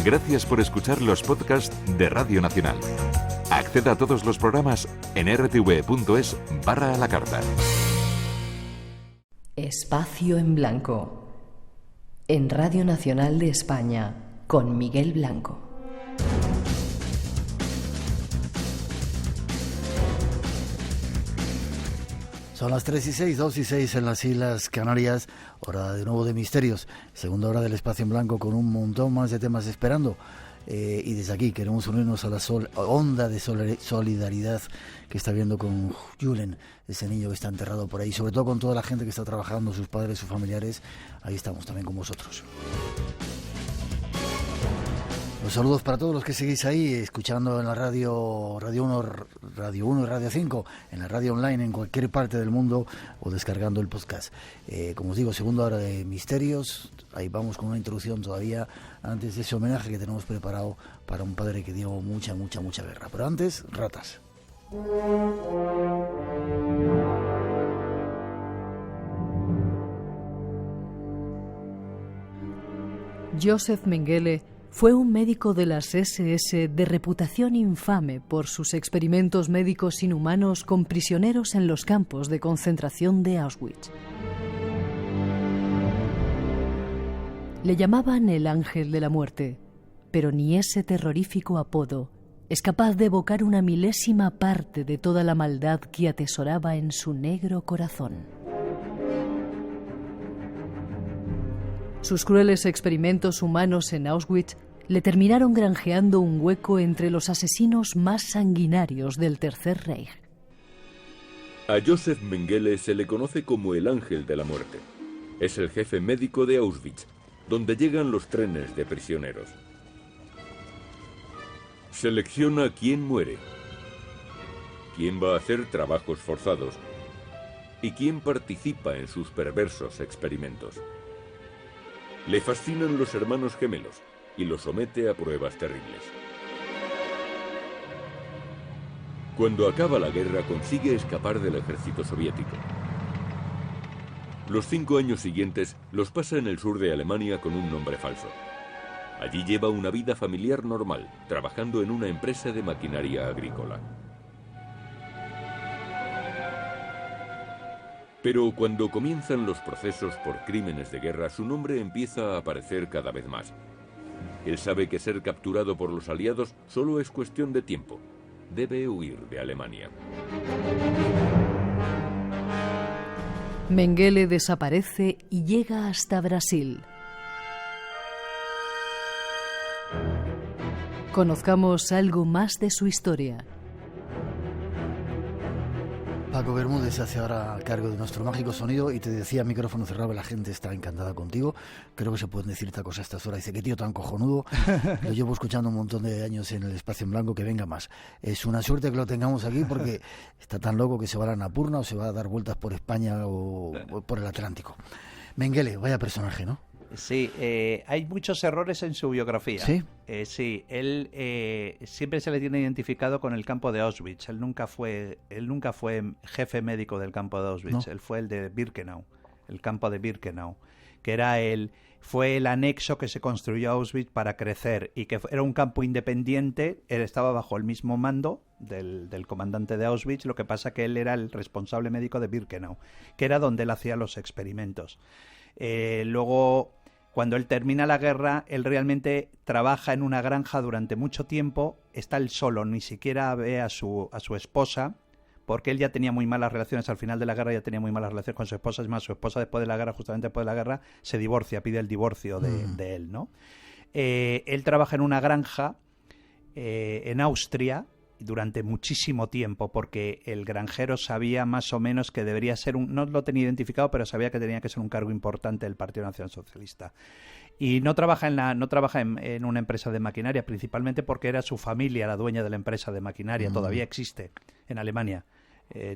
Gracias por escuchar los podcasts de Radio Nacional. Acceda a todos los programas en rtv.es/a la carta. Espacio en Blanco. En Radio Nacional de España, con Miguel Blanco. Son las 3:06, 2:06 en las Islas Canarias, hora de nuevo de misterios, segunda hora del Espacio en Blanco con un montón más de temas esperando. Y desde aquí queremos unirnos a la onda de solidaridad que está viendo con Julen, ese niño que está enterrado por ahí, sobre todo con toda la gente que está trabajando, sus padres, sus familiares. Ahí estamos también con vosotros. Los saludos para todos los que seguís ahí, escuchando en la Radio 1 y Radio 5, en la radio online en cualquier parte del mundo o descargando el podcast. Como os digo, segunda hora de misterios. Ahí vamos con una introducción todavía antes de ese homenaje que tenemos preparado para un padre que dio mucha guerra. Pero antes, ratas. Joseph Mengele fue un médico de las SS de reputación infame por sus experimentos médicos inhumanos con prisioneros en los campos de concentración de Auschwitz. Le llamaban el ángel de la muerte, pero ni ese terrorífico apodo es capaz de evocar una milésima parte de toda la maldad que atesoraba en su negro corazón. Sus crueles experimentos humanos en Auschwitz le terminaron granjeando un hueco entre los asesinos más sanguinarios del Tercer Reich. A Joseph Mengele se le conoce como el ángel de la muerte. Es el jefe médico de Auschwitz, donde llegan los trenes de prisioneros. Selecciona quién muere, quién va a hacer trabajos forzados y quién participa en sus perversos experimentos. Le fascinan los hermanos gemelos y los somete a pruebas terribles. Cuando acaba la guerra, consigue escapar del ejército soviético. Los 5 años siguientes los pasa en el sur de Alemania con un nombre falso. Allí lleva una vida familiar normal, trabajando en una empresa de maquinaria agrícola. Pero cuando comienzan los procesos por crímenes de guerra, su nombre empieza a aparecer cada vez más. Él sabe que ser capturado por los aliados solo es cuestión de tiempo. Debe huir de Alemania. Mengele desaparece y llega hasta Brasil. Conozcamos algo más de su historia. Paco Bermúdez se hace ahora cargo de nuestro mágico sonido y te decía, micrófono cerrado, la gente está encantada contigo. Creo que se pueden decir esta cosa a estas horas. Dice, qué tío tan cojonudo. Lo llevo escuchando un montón de años en el Espacio en Blanco, que venga más. Es una suerte que lo tengamos aquí porque está tan loco que se va a la Napurna o se va a dar vueltas por España o por el Atlántico. Mengele, vaya personaje, ¿no? Sí, hay muchos errores en su biografía. ¿Sí? Sí, él siempre se le tiene identificado con el campo de Auschwitz. Él nunca fue jefe médico del campo de Auschwitz. No. Él fue el de Birkenau, el campo de Birkenau, que fue el anexo que se construyó a Auschwitz para crecer y que era un campo independiente. Él estaba bajo el mismo mando del comandante de Auschwitz. Lo que pasa que él era el responsable médico de Birkenau, que era donde él hacía los experimentos. Luego, cuando él termina la guerra, él realmente trabaja en una granja durante mucho tiempo. Está él solo, ni siquiera ve a su esposa, porque él ya tenía muy malas relaciones. Al final de la guerra ya tenía muy malas relaciones con su esposa. Es más, su esposa después de la guerra, justamente después de la guerra, se divorcia, pide el divorcio de él, ¿no? Él trabaja en una granja en Austria durante muchísimo tiempo, porque el granjero sabía más o menos que debería ser no lo tenía identificado, pero sabía que tenía que ser un cargo importante del Partido Nacional Socialista. Y no trabaja en una empresa de maquinaria, principalmente porque era su familia la dueña de la empresa de maquinaria. Todavía existe en Alemania.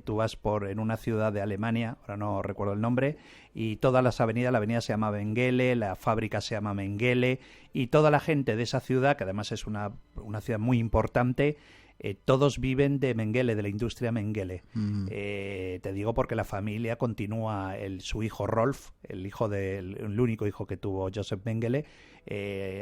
Tú vas en una ciudad de Alemania, ahora no recuerdo el nombre, y todas las avenidas, la avenida se llama Mengele, la fábrica se llama Mengele, y toda la gente de esa ciudad, que además es una ciudad muy importante, todos viven de Mengele, de la industria Mengele. Te digo porque la familia continúa, su hijo Rolf, el único hijo que tuvo Joseph Mengele,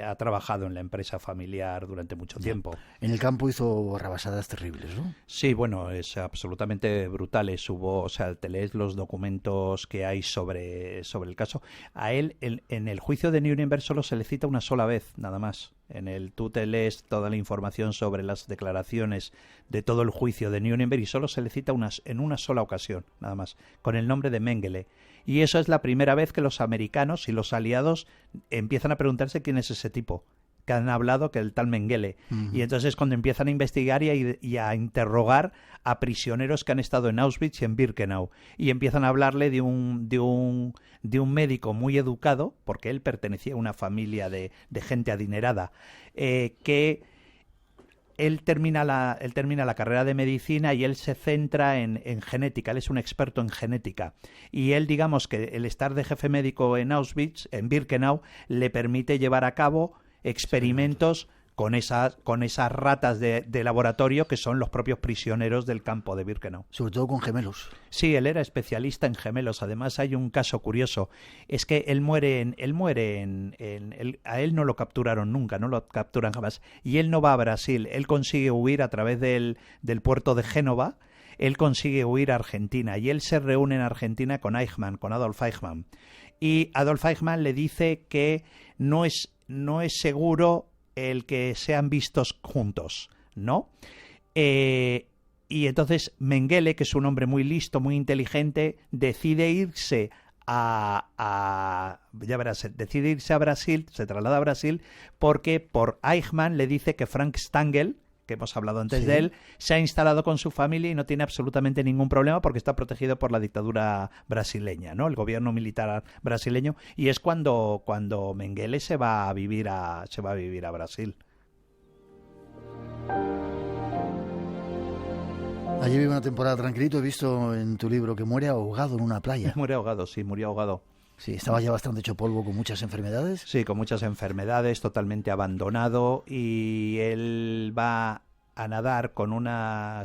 ha trabajado en la empresa familiar durante mucho tiempo. En el campo hizo rabasadas terribles, ¿no? Sí, bueno, es absolutamente brutales. O sea, te lees los documentos que hay sobre el caso. A él, en el juicio de Nuremberg solo se le cita una sola vez, nada más. Tú te lees toda la información sobre las declaraciones de todo el juicio de Nuremberg y solo se le cita en una sola ocasión, nada más, con el nombre de Mengele. Y eso es la primera vez que los americanos y los aliados empiezan a preguntarse quién es ese tipo que han hablado, que el tal Mengele. Y entonces cuando empiezan a investigar y a interrogar a prisioneros que han estado en Auschwitz y en Birkenau, y empiezan a hablarle de un médico muy educado, porque él pertenecía a una familia de gente adinerada, que él termina la carrera de medicina y él se centra en genética. Él es un experto en genética. Y él, digamos que el estar de jefe médico en Auschwitz, en Birkenau, le permite llevar a cabo experimentos con esas ratas de laboratorio que son los propios prisioneros del campo de Birkenau. Sobre todo con gemelos. Sí, él era especialista en gemelos. Además hay un caso curioso, es que a él no lo capturaron nunca, no lo capturan jamás, y él no va a Brasil. Él consigue huir a través del puerto de Génova. Él consigue huir a Argentina y él se reúne en Argentina con Adolf Eichmann. Y Adolf Eichmann le dice que no es seguro el que sean vistos juntos, ¿no? Y entonces Mengele, que es un hombre muy listo, muy inteligente, decide irse a Brasil, se traslada a Brasil, porque por Eichmann le dice que Frank Stangl, que hemos hablado antes de él, se ha instalado con su familia y no tiene absolutamente ningún problema porque está protegido por la dictadura brasileña, ¿no? El gobierno militar brasileño, y es cuando Mengele se va a vivir a Brasil. Allí vive una temporada tranquilito. He visto en tu libro que muere ahogado en una playa. Muere ahogado, sí, murió ahogado. Sí, estaba ya bastante hecho polvo, con muchas enfermedades. Sí, con muchas enfermedades, totalmente abandonado, y él va a nadar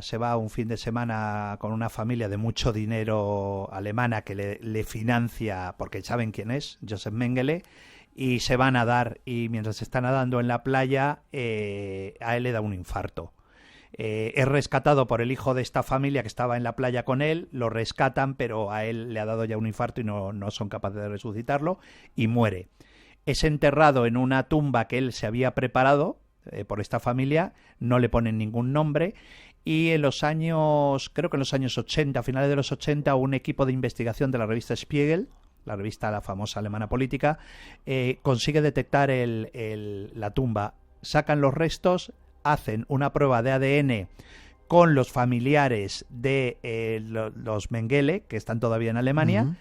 se va un fin de semana con una familia de mucho dinero alemana que le financia, porque saben quién es, Joseph Mengele, y se va a nadar, y mientras está nadando en la playa, a él le da un infarto. Es rescatado por el hijo de esta familia que estaba en la playa con él, lo rescatan, pero a él le ha dado ya un infarto y no son capaces de resucitarlo, y muere. Es enterrado en una tumba que él se había preparado por esta familia, no le ponen ningún nombre, y creo que en los años 80, a finales de los 80, un equipo de investigación de la revista Spiegel, la revista, la famosa alemana política, consigue detectar la tumba, sacan los restos, hacen una prueba de ADN con los familiares de los Mengele, que están todavía en Alemania,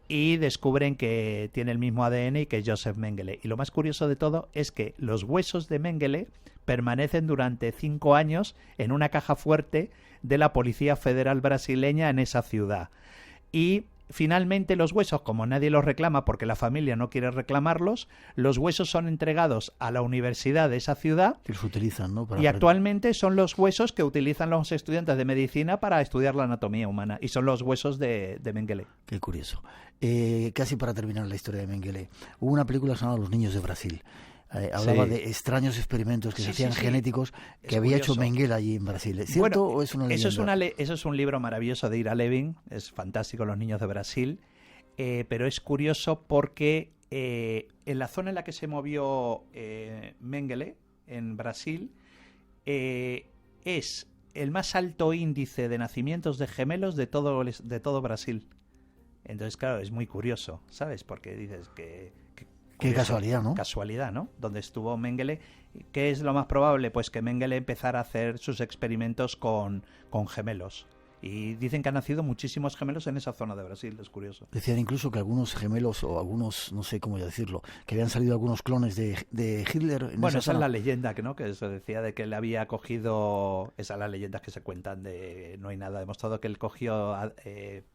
y descubren que tiene el mismo ADN y que es Joseph Mengele. Y lo más curioso de todo es que los huesos de Mengele permanecen durante 5 años en una caja fuerte de la Policía Federal brasileña en esa ciudad. Y finalmente los huesos, como nadie los reclama porque la familia no quiere reclamarlos, los huesos son entregados a la universidad de esa ciudad, que los utilizan, ¿no? Y actualmente son los huesos que utilizan los estudiantes de medicina para estudiar la anatomía humana, y son los huesos de Mengele. Qué curioso. Casi para terminar la historia de Mengele, hubo una película llamada Los niños de Brasil. Hablaba de extraños experimentos que se hacían genéticos que había hecho Mengele allí en Brasil. ¿Es cierto o es una leyenda? Eso es un libro maravilloso de Ira Levin, es fantástico, Los niños de Brasil, pero es curioso porque en la zona en la que se movió Mengele, en Brasil, es el más alto índice de nacimientos de gemelos de todo Brasil. Entonces, claro, es muy curioso, ¿sabes? Porque dices que... Qué casualidad, ¿no? Casualidad, ¿no? Donde estuvo Mengele. ¿Qué es lo más probable? Pues que Mengele empezara a hacer sus experimentos con gemelos. Y dicen que han nacido muchísimos gemelos en esa zona de Brasil, es curioso. Decían incluso que algunos gemelos, o algunos, no sé cómo decirlo, que habían salido algunos clones de Hitler. Bueno, esa es la leyenda, ¿no? Que se decía de que él había cogido... Esas son las leyendas que se cuentan, no hay nada demostrado, que él cogió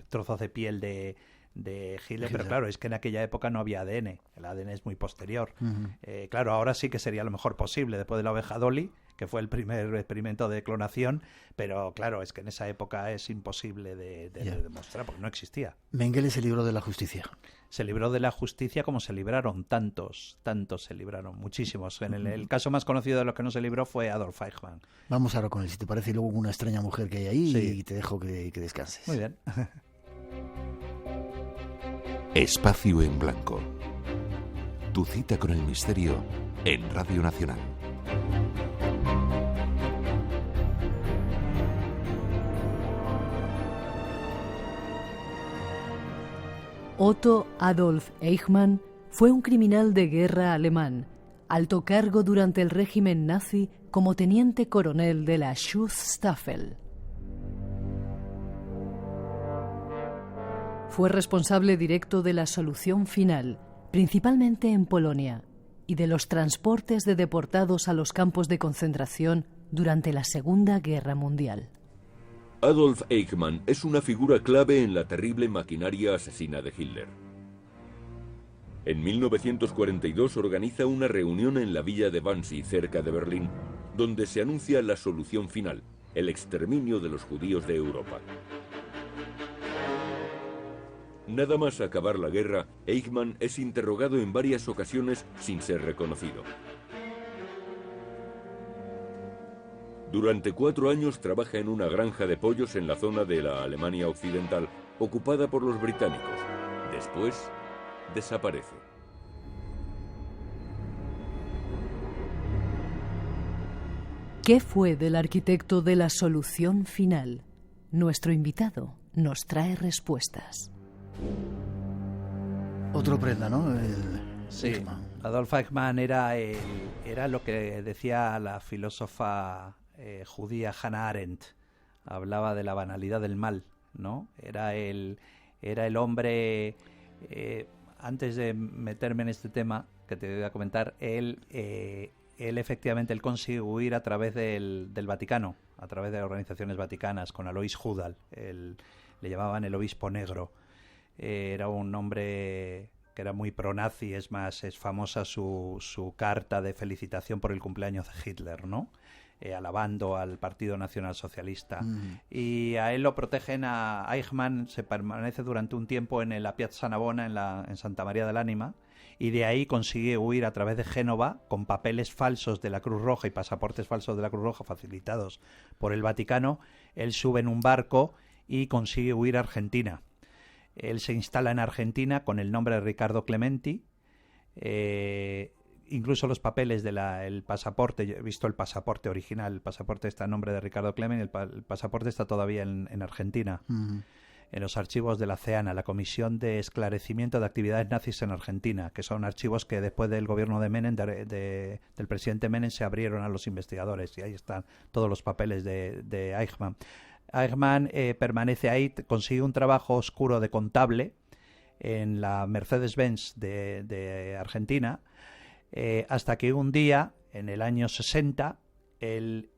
trozos de piel de Hitler, pero claro, es que en aquella época no había ADN, el ADN es muy posterior. Claro, ahora sí que sería lo mejor posible, después de la oveja Dolly, que fue el primer experimento de clonación, pero claro, es que en esa época es imposible de demostrar, porque no existía. Mengele se libró de la justicia. Se libró de la justicia como se libraron tantos se libraron, muchísimos. En el caso más conocido de los que no se libró fue Adolf Eichmann. Vamos ahora con él, si te parece, y luego una extraña mujer que hay ahí, sí. Y te dejo que descanses. Muy bien. Espacio en Blanco. Tu cita con el misterio en Radio Nacional. Otto Adolf Eichmann fue un criminal de guerra alemán, alto cargo durante el régimen nazi como teniente coronel de la Schutzstaffel. Fue responsable directo de la solución final, principalmente en Polonia, y de los transportes de deportados a los campos de concentración durante la Segunda Guerra Mundial. Adolf Eichmann es una figura clave en la terrible maquinaria asesina de Hitler. En 1942 organiza una reunión en la villa de Wannsee, cerca de Berlín, donde se anuncia la solución final, el exterminio de los judíos de Europa. Nada más acabar la guerra, Eichmann es interrogado en varias ocasiones sin ser reconocido. Durante 4 años trabaja en una granja de pollos en la zona de la Alemania Occidental, ocupada por los británicos. Después, desaparece. ¿Qué fue del arquitecto de la solución final? Nuestro invitado nos trae respuestas. Otro prenda, ¿no? Sí, Eichmann. Adolf Eichmann era lo que decía la filósofa judía Hannah Arendt. Hablaba de la banalidad del mal, ¿no? Era el hombre... antes de meterme en este tema que te voy a comentar, él efectivamente consigue huir a través del Vaticano, a través de organizaciones vaticanas, con Alois Hudal. Le llamaban el obispo negro. Era un hombre que era muy pro-nazi, es más, es famosa su carta de felicitación por el cumpleaños de Hitler, ¿no? Alabando al Partido Nacional Socialista. Y a él lo protegen, a Eichmann se permanece durante un tiempo en la Piazza Navona, en Santa María del Ánima, y de ahí consigue huir a través de Génova con papeles falsos de la Cruz Roja y pasaportes falsos de la Cruz Roja facilitados por el Vaticano. Él sube en un barco y consigue huir a Argentina. Él se instala en Argentina con el nombre de Ricardo Clementi. Incluso los papeles el pasaporte, yo he visto el pasaporte original, el pasaporte está a nombre de Ricardo Clementi, el pasaporte está todavía en Argentina. En los archivos de la CEANA, la Comisión de Esclarecimiento de Actividades Nazis en Argentina, que son archivos que después del gobierno de Menem, del presidente Menem, se abrieron a los investigadores, y ahí están todos los papeles de Eichmann. Eichmann permanece ahí, consigue un trabajo oscuro de contable en la Mercedes-Benz de Argentina, hasta que un día, en el año 60, él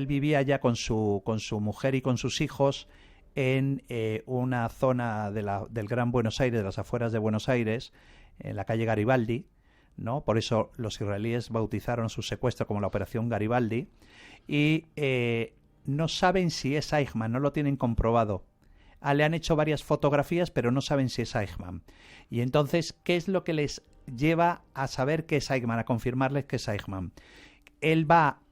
vivía ya con su mujer y con sus hijos en una zona del Gran Buenos Aires, de las afueras de Buenos Aires, en la calle Garibaldi, ¿no? Por eso los israelíes bautizaron su secuestro como la Operación Garibaldi, y no saben si es Eichmann, no lo tienen comprobado. Le han hecho varias fotografías, pero no saben si es Eichmann. Y entonces, ¿qué es lo que les lleva a saber que es Eichmann, a confirmarles que es Eichmann?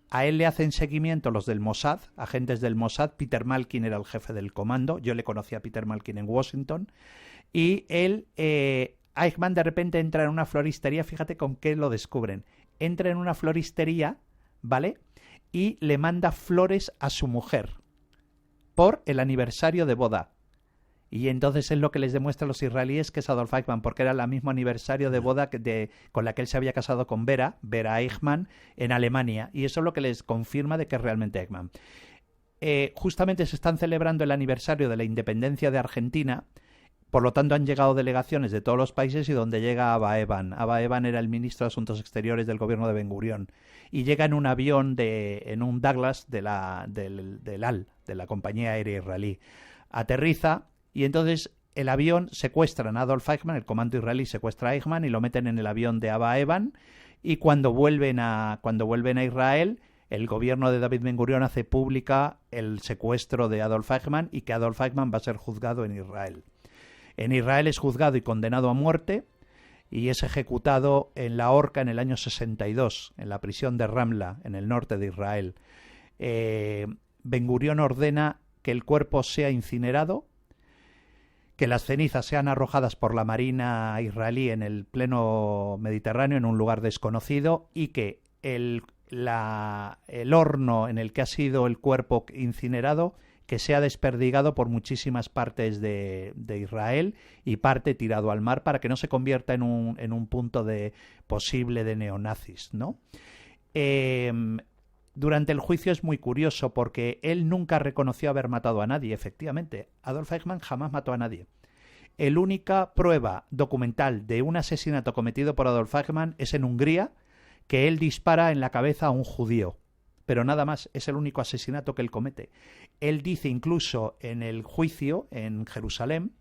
A él le hacen seguimiento los del Mossad, agentes del Mossad. Peter Malkin era el jefe del comando. Yo le conocí a Peter Malkin en Washington. Y Eichmann de repente entra en una floristería. Fíjate con qué lo descubren. Entra en una floristería, ¿vale? Y le manda flores a su mujer por el aniversario de boda. Y entonces es lo que les demuestra a los israelíes que es Adolf Eichmann, porque era el mismo aniversario de boda con la que él se había casado con Vera Eichmann, en Alemania. Y eso es lo que les confirma de que es realmente Eichmann. Justamente se están celebrando el aniversario de la independencia de Argentina. Por lo tanto, han llegado delegaciones de todos los países, y donde llega Abba Eban. Abba Eban era el ministro de Asuntos Exteriores del gobierno de Ben Gurión. Y llega en un avión, en un Douglas del AL, de la compañía aérea israelí. Aterriza, y entonces el avión secuestran a Adolf Eichmann, el comando israelí secuestra a Eichmann y lo meten en el avión de Abba Eban, y cuando vuelven a Israel, el gobierno de David Ben Gurión hace pública el secuestro de Adolf Eichmann y que Adolf Eichmann va a ser juzgado en Israel. En Israel es juzgado y condenado a muerte y es ejecutado en la horca en el año 62, en la prisión de Ramla, en el norte de Israel. Ben Gurión ordena que el cuerpo sea incinerado, que las cenizas sean arrojadas por la marina israelí en el pleno Mediterráneo, en un lugar desconocido, y que el horno en el que ha sido el cuerpo incinerado que sea desperdigado por muchísimas partes de Israel y parte tirado al mar para que no se convierta en un punto posible de neonazis, ¿no? Durante el juicio es muy curioso porque él nunca reconoció haber matado a nadie, efectivamente. Adolf Eichmann jamás mató a nadie. La única prueba documental de un asesinato cometido por Adolf Eichmann es en Hungría, que él dispara en la cabeza a un judío. Pero nada más, es el único asesinato que él comete. Él dice incluso en el juicio en Jerusalén,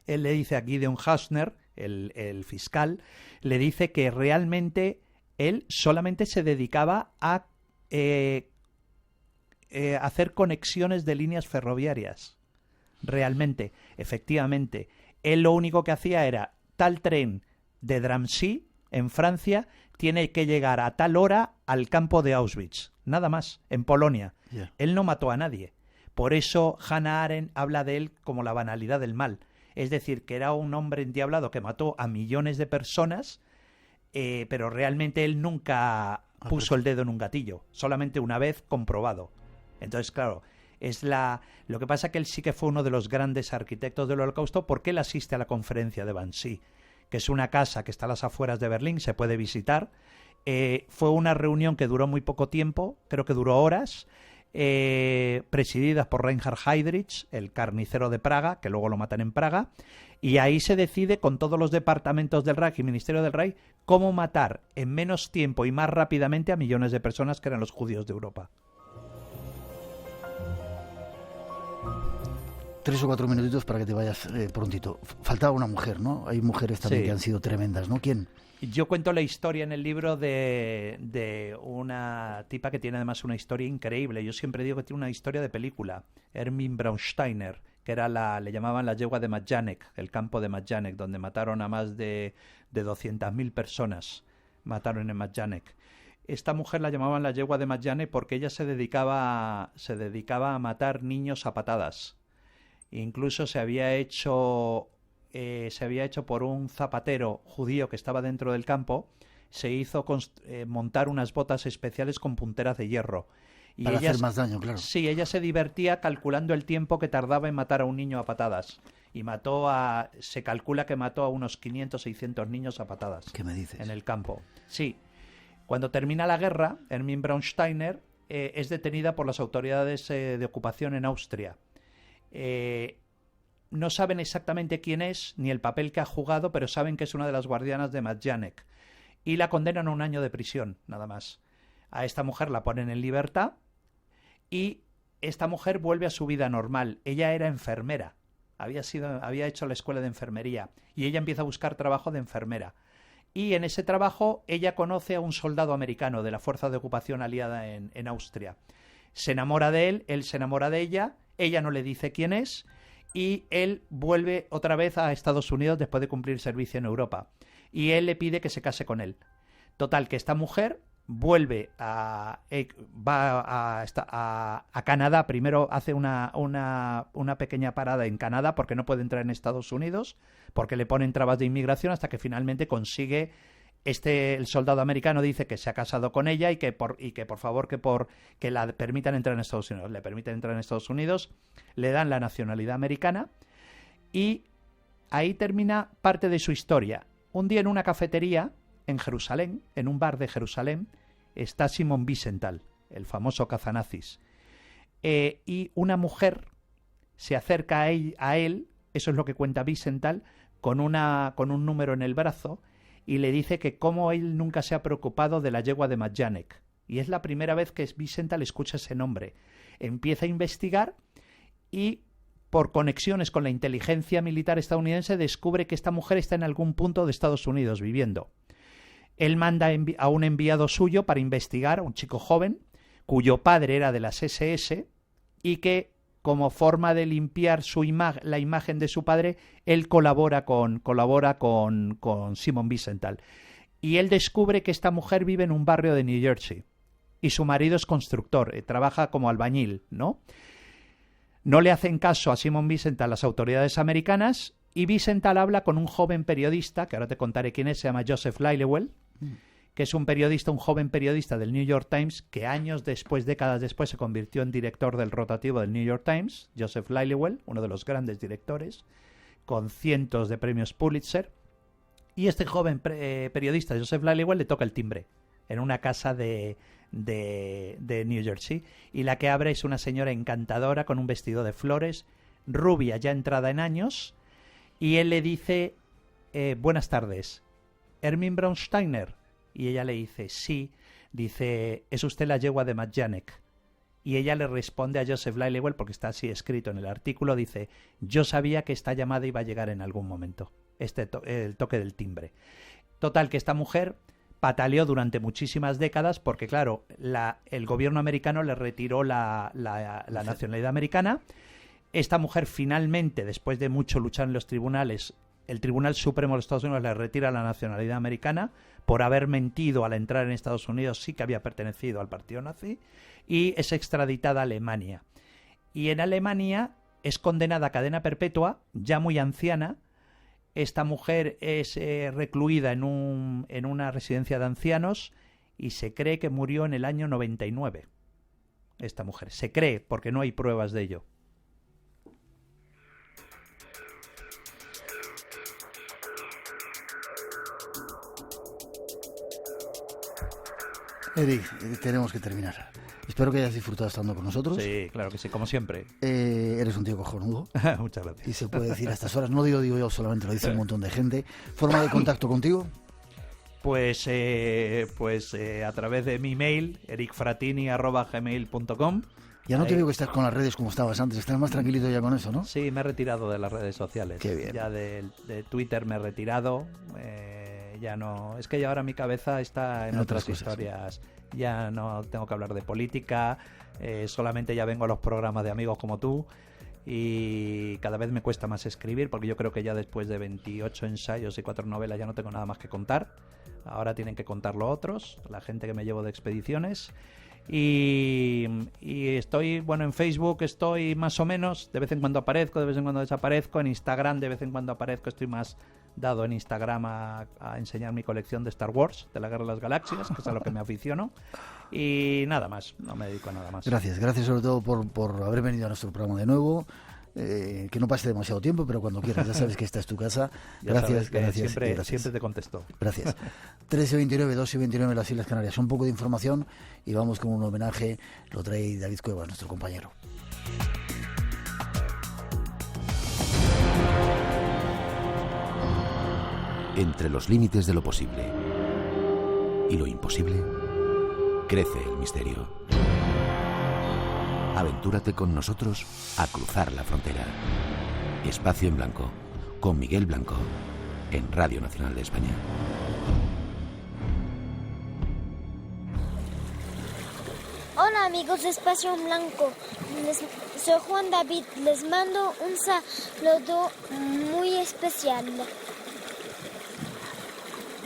él le dice a Gideon Hausner, el fiscal, le dice que realmente él solamente se dedicaba a hacer conexiones de líneas ferroviarias. Realmente, efectivamente, él lo único que hacía era tal tren de Drancy, en Francia, tiene que llegar a tal hora al campo de Auschwitz, nada más, en Polonia. Yeah. Él no mató a nadie. Por eso Hannah Arendt habla de él como la banalidad del mal. Es decir, que era un hombre endiablado que mató a millones de personas, pero realmente él nunca puso el dedo en un gatillo, solamente una vez comprobado. Entonces, claro, lo que pasa es que él sí que fue uno de los grandes arquitectos del Holocausto porque él asiste a la conferencia de Wannsee, que es una casa que está a las afueras de Berlín, se puede visitar. Fue una reunión que duró muy poco tiempo, creo que duró horas, presididas por Reinhard Heydrich, el carnicero de Praga, que luego lo matan en Praga, y ahí se decide con todos los departamentos del Reich y Ministerio del Reich cómo matar en menos tiempo y más rápidamente a millones de personas que eran los judíos de Europa. 3 o 4 minutitos para que te vayas prontito. Faltaba una mujer, ¿no? Hay mujeres también que han sido tremendas, ¿no? ¿Quién? Yo cuento la historia en el libro de una tipa que tiene además una historia increíble. Yo siempre digo que tiene una historia de película. Ermin Braunsteiner, que era le llamaban la yegua de Majdanek, el campo de Majdanek, donde mataron a más de 200.000 personas. Mataron en Majdanek. Esta mujer la llamaban la yegua de Majdanek porque ella se dedicaba a matar niños a patadas. Incluso se había hecho por un zapatero judío que estaba dentro del campo, se hizo montar unas botas especiales con punteras de hierro. Y para hacer más daño, claro. Sí, ella se divertía calculando el tiempo que tardaba en matar a un niño a patadas. Y se calcula que mató a unos 500, 600 niños a patadas. ¿Qué me dices? En el campo. Sí. Cuando termina la guerra, Ermin Braunsteiner es detenida por las autoridades de ocupación en Austria. No saben exactamente quién es ni el papel que ha jugado, pero saben que es una de las guardianas de Majdanek y la condenan a 1 año de prisión, nada más. A esta mujer la ponen en libertad y esta mujer vuelve a su vida normal. Ella era enfermera, había hecho la escuela de enfermería y ella empieza a buscar trabajo de enfermera. Y en ese trabajo ella conoce a un soldado americano de la fuerza de ocupación aliada en Austria. Se enamora de él se enamora de ella no le dice quién es y él vuelve otra vez a Estados Unidos después de cumplir servicio en Europa. Y él le pide que se case con él. Total, que esta mujer va a Canadá. Primero hace una pequeña parada en Canadá porque no puede entrar en Estados Unidos, porque le ponen trabas de inmigración hasta que finalmente consigue... el soldado americano dice que se ha casado con ella y que por favor que la permitan entrar en Estados Unidos. Le permiten entrar en Estados Unidos, le dan la nacionalidad americana y ahí termina parte de su historia. Un día en una cafetería en Jerusalén, en un bar de Jerusalén, está Simon Wiesenthal, el famoso cazanazis. Y una mujer se acerca a él, eso es lo que cuenta Wiesenthal, con un número en el brazo, y le dice que cómo él nunca se ha preocupado de la yegua de Majdanek. Y es la primera vez que Wiesenthal escucha ese nombre. Empieza a investigar y por conexiones con la inteligencia militar estadounidense, descubre que esta mujer está en algún punto de Estados Unidos viviendo. Él manda a un enviado suyo para investigar, a un chico joven, cuyo padre era de las SS, y que, como forma de limpiar la imagen de su padre, él colabora con Simon Wiesenthal. Y él descubre que esta mujer vive en un barrio de New Jersey. Y su marido es constructor, trabaja como albañil, ¿no? No le hacen caso a Simon Wiesenthal las autoridades americanas, y Wiesenthal habla con un joven periodista, que ahora te contaré quién es, se llama Joseph Lilywell, que es un joven periodista del New York Times, que décadas después, se convirtió en director del rotativo del New York Times, Joseph Lilywell, uno de los grandes directores, con cientos de premios Pulitzer. Y este joven periodista, Joseph Lilywell, le toca el timbre en una casa de New Jersey, y la que abre es una señora encantadora con un vestido de flores, rubia, ya entrada en años, y él le dice, buenas tardes, ¿Hermine Braunsteiner? Y ella le dice, sí. Dice, ¿es usted la yegua de Matt Janek? Y ella le responde a Joseph Lilywell, porque está así escrito en el artículo, dice, yo sabía que esta llamada iba a llegar en algún momento, el toque del timbre. Total, que esta mujer pataleó durante muchísimas décadas porque, claro, el gobierno americano le retiró la nacionalidad americana. Esta mujer finalmente, después de mucho luchar en los tribunales, el Tribunal Supremo de los Estados Unidos le retira la nacionalidad americana por haber mentido al entrar en Estados Unidos, sí que había pertenecido al partido nazi, y es extraditada a Alemania. Y en Alemania es condenada a cadena perpetua, ya muy anciana. Esta mujer es recluida en una residencia de ancianos y se cree que murió en el año 99. Esta mujer. Se cree, porque no hay pruebas de ello. Eric, tenemos que terminar. Espero que hayas disfrutado estando con nosotros. Sí, claro que sí, como siempre. Eres un tío cojonudo. Muchas gracias. Y se puede decir a estas horas, no digo yo solamente, lo dice un montón de gente. ¿Forma de contacto contigo? Pues a través de mi mail, ericfratini@gmail.com. Ya no te digo que estás con las redes como estabas antes, estás más tranquilito ya con eso, ¿no? Sí, me he retirado de las redes sociales. Qué bien. Ya de Twitter me he retirado. Ya no, es que ya ahora mi cabeza está en otras historias. Ya no tengo que hablar de política, solamente ya vengo a los programas de amigos como tú, y cada vez me cuesta más escribir, porque yo creo que ya después de 28 ensayos y 4 novelas ya no tengo nada más que contar. Ahora tienen que contarlo otros, la gente que me llevo de expediciones. Y estoy, en Facebook estoy más o menos, de vez en cuando aparezco, de vez en cuando desaparezco, en Instagram de vez en cuando aparezco, estoy más dado en Instagram a enseñar mi colección de Star Wars, de la Guerra de las Galaxias, que es a lo que me aficiono, y nada más, no me dedico a nada más. Gracias sobre todo por haber venido a nuestro programa de nuevo. Que no pase demasiado tiempo, pero cuando quieras, ya sabes que esta es tu casa. Gracias. Siempre te contesto. Gracias. 13:29, 2:29 en las Islas Canarias. Un poco de información y vamos con un homenaje. Lo trae David Cuevas, nuestro compañero. Entre los límites de lo posible y lo imposible, crece el misterio. Aventúrate con nosotros a cruzar la frontera. Espacio en Blanco, con Miguel Blanco, en Radio Nacional de España. Hola amigos de Espacio en Blanco, soy Juan David, les mando un saludo muy especial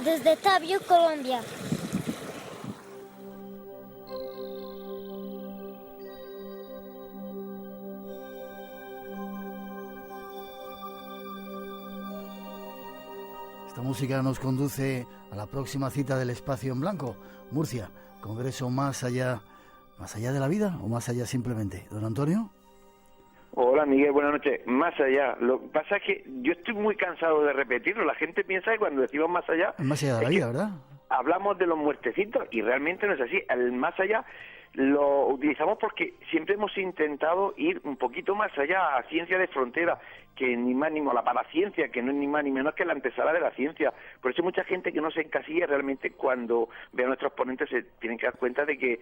desde Tabio, Colombia. Esta música nos conduce a la próxima cita del Espacio en Blanco, Murcia, Congreso Más Allá de la Vida o Más Allá simplemente. Don Antonio. Hola Miguel, buenas noches. Más allá. Lo que pasa es que yo estoy muy cansado de repetirlo. La gente piensa que cuando decimos más allá... Más allá de la vida, ¿verdad? Hablamos de los muertecitos y realmente no es así. El más allá lo utilizamos porque siempre hemos intentado ir un poquito más allá, a ciencia de frontera, que ni más ni menos, la paraciencia, que no es ni más ni menos que la antesala de la ciencia. Por eso hay mucha gente que no se encasilla realmente cuando ve a nuestros ponentes, se tienen que dar cuenta de que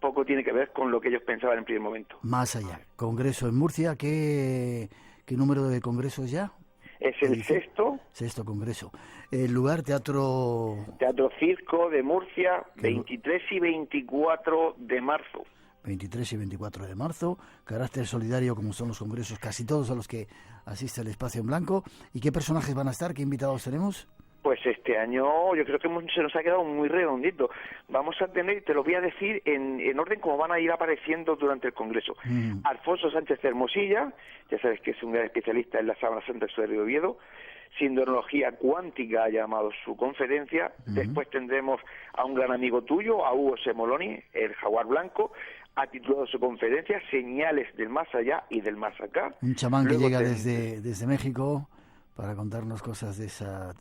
tampoco tiene que ver con lo que ellos pensaban en primer momento. Más allá. Congreso en Murcia, ¿qué número de congresos ya? Es el sexto congreso. El lugar, Teatro Circo de Murcia, 23 y 24 de marzo. 23 y 24 de marzo, carácter solidario como son los congresos, casi todos a los que asiste el Espacio en Blanco. ¿Y qué personajes van a estar? ¿Qué invitados tenemos? Pues este año yo creo que se nos ha quedado muy redondito. Vamos a tener, te lo voy a decir en orden como van a ir apareciendo durante el Congreso. Alfonso Sánchez Hermosilla, ya sabes que es un gran especialista en la Sábana Santa de Oviedo. Sindrología cuántica ha llamado su conferencia. Después tendremos a un gran amigo tuyo, a Hugo Semoloni, el jaguar blanco. Ha titulado su conferencia Señales del más allá y del más acá. Un chamán que llega desde México para contarnos cosas de esa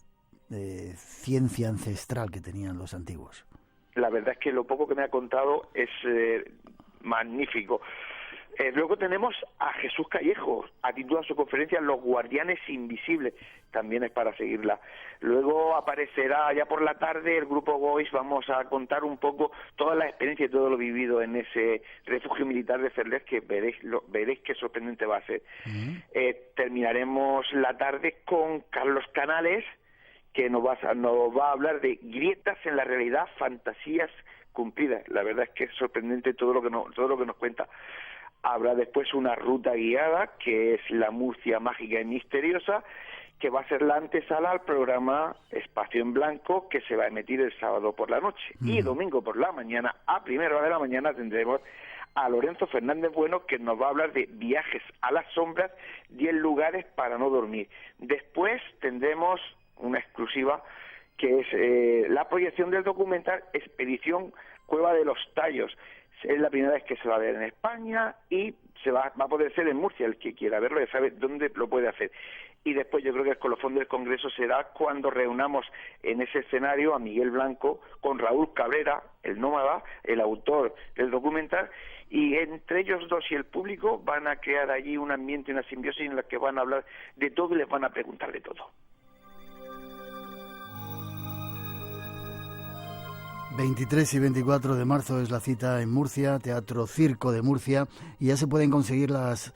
ciencia ancestral que tenían los antiguos. La verdad es que lo poco que me ha contado es magnífico. Luego tenemos a Jesús Callejo, ha titulado su conferencia Los Guardianes Invisibles, también es para seguirla. Luego aparecerá ya por la tarde el grupo Gois, vamos a contar un poco toda la experiencia y todo lo vivido en ese refugio militar de Cerlés, que veréis qué sorprendente va a ser. Terminaremos la tarde con Carlos Canales, que nos va a hablar de grietas en la realidad, fantasías cumplidas. La verdad es que es sorprendente todo lo que nos cuenta. Habrá después una ruta guiada, que es la Murcia mágica y misteriosa, que va a ser la antesala al programa Espacio en Blanco, que se va a emitir el sábado por la noche. Y domingo por la mañana, a primera hora de la mañana, tendremos a Lorenzo Fernández Bueno, que nos va a hablar de viajes a las sombras, 10 lugares para no dormir. Después tendremos una exclusiva, que es la proyección del documental Expedición Cueva de los Tallos. Es la primera vez que se va a ver en España y va a poder ser en Murcia. El que quiera verlo ya sabe dónde lo puede hacer. Y después yo creo que el colofón del Congreso será cuando reunamos en ese escenario a Miguel Blanco con Raúl Cabrera, el nómada, el autor del documental, y entre ellos dos y el público van a crear allí un ambiente, una simbiosis en la que van a hablar de todo y les van a preguntar de todo. 23 y 24 de marzo es la cita en Murcia, Teatro Circo de Murcia, y ya se pueden hacer las